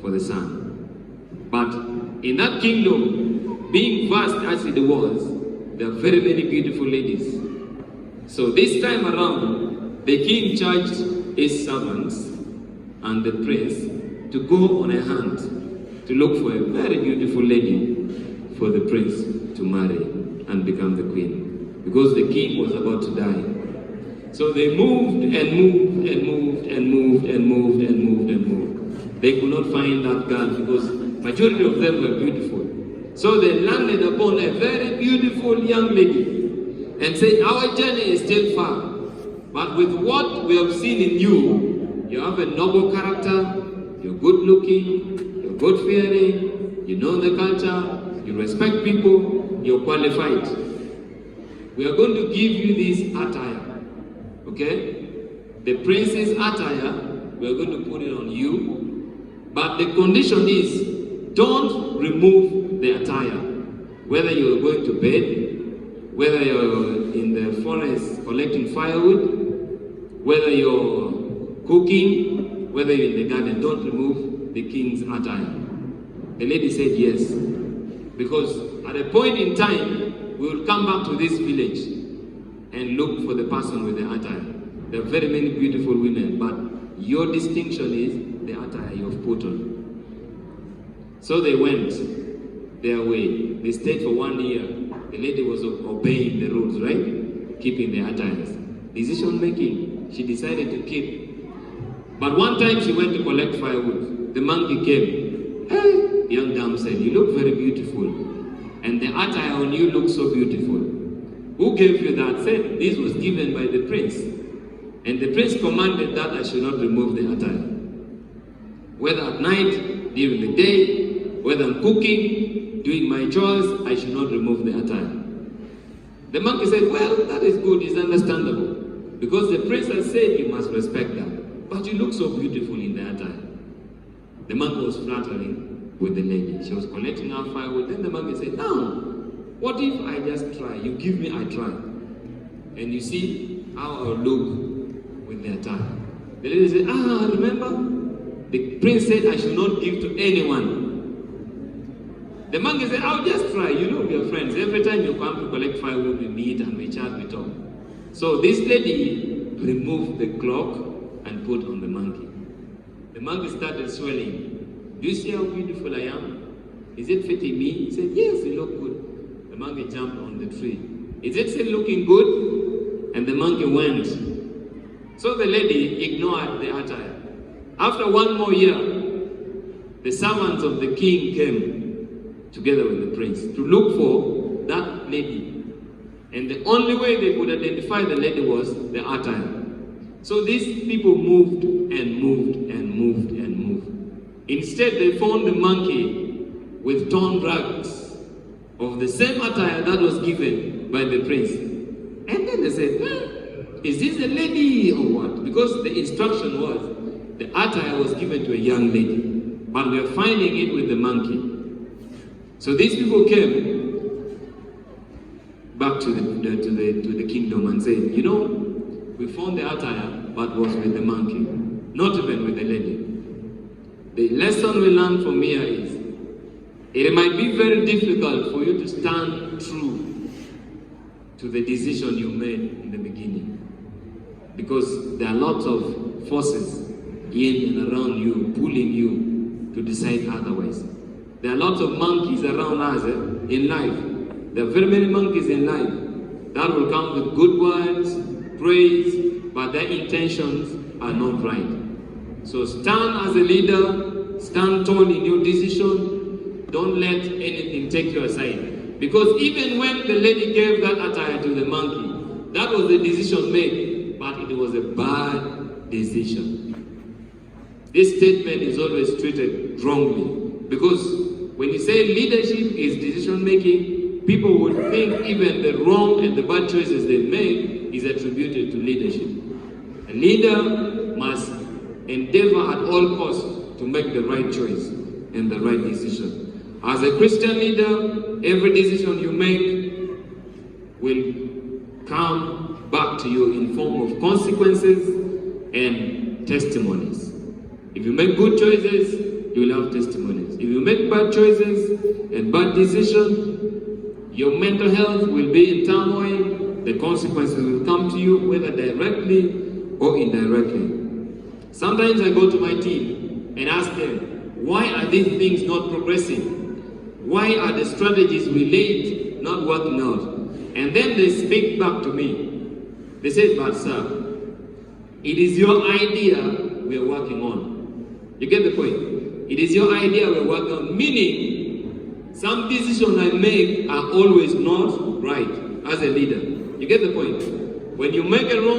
for the son. But in that kingdom, being vast as it was, there are very many beautiful ladies. So this time around, the king charged his servants and the prince to go on a hunt to look for a very beautiful lady for the prince to marry and become the queen, because the king was about to die. So they moved and moved and moved and moved and moved and moved and moved. They could not find that girl because majority of them were beautiful. So they landed upon a very beautiful young lady and said, our journey is still far, but with what we have seen in you, you have a noble character, you're good looking, you're good fearing, you know the culture, you respect people, you're qualified. We are going to give you this attire. Okay? The prince's attire, we are going to put it on you, but the condition is, don't remove the attire. Whether you're going to bed, whether you're in the forest collecting firewood, whether you're cooking, whether you're in the garden, don't remove the king's attire. The lady said yes, because at a point in time, we will come back to this village and look for the person with the attire. There are very many beautiful women, but your distinction is the attire you've put on. So they went their way. They stayed for 1 year. The lady was obeying the rules, right? Keeping the attires. Decision making, she decided to keep. But one time she went to collect firewood. The monkey came. Hey, young dame said, you look very beautiful. And the attire on you looks so beautiful. Who gave you that? Said, this was given by the prince. And the prince commanded that I should not remove the attire. Whether at night, during the day, whether I'm cooking, doing my chores, I should not remove the attire. The monkey said, well, that is good, it's understandable. Because the prince has said you must respect that. But you look so beautiful in the attire. The monkey was flattering with the lady. She was collecting her firewood. Then the monkey said, now, what if I just try? You give me, I try. And you see how I'll look with the attire. The lady said, remember? The prince said I should not give to anyone. The monkey said, I'll just try. You know we are friends. Every time you come to collect firewood, we meet and we chat, we talk. So this lady removed the cloak and put on the monkey. The monkey started swelling. Do you see how beautiful I am? Is it fitting me? He said, yes, you look good. The monkey jumped on the tree. Is it still looking good? And the monkey went. So the lady ignored the attire. After 1 more year, the servants of the king came together with the prince to look for that lady. And the only way they could identify the lady was the attire. So these people moved and moved and moved and moved. Instead, they found the monkey with torn rags of the same attire that was given by the prince. And then they said, is this a lady or what? Because the instruction was, the attire was given to a young lady, but we are finding it with the monkey. So these people came back to the kingdom and said, you know, we found the attire, but was with the monkey, not even with the lady. The lesson we learn from here is, it might be very difficult for you to stand true to the decision you made in the beginning, because there are lots of forces in and around you, pulling you to decide otherwise. There are lots of monkeys around us in life. There are very many monkeys in life that will come with good words, praise, but their intentions are not right. So stand as a leader, stand tall in your decision. Don't let anything take you aside. Because even when the lady gave that attire to the monkey, that was the decision made, but it was a bad decision. This statement is always treated wrongly, because when you say leadership is decision making, people would think even the wrong and the bad choices they make is attributed to leadership. A leader must endeavor at all costs to make the right choice and the right decision. As a Christian leader, every decision you make will come back to you in form of consequences and testimonies. If you make good choices, you will have testimonies. If you make bad choices and bad decisions, your mental health will be in turmoil. The consequences will come to you, whether directly or indirectly. Sometimes I go to my team and ask them, why are these things not progressing? Why are the strategies we laid not working out? And then they speak back to me. They say, but sir, it is your idea we are working on. You get the point? It is your idea we are working on. Meaning, some decisions I make are always not right as a leader. You get the point? When you make a wrong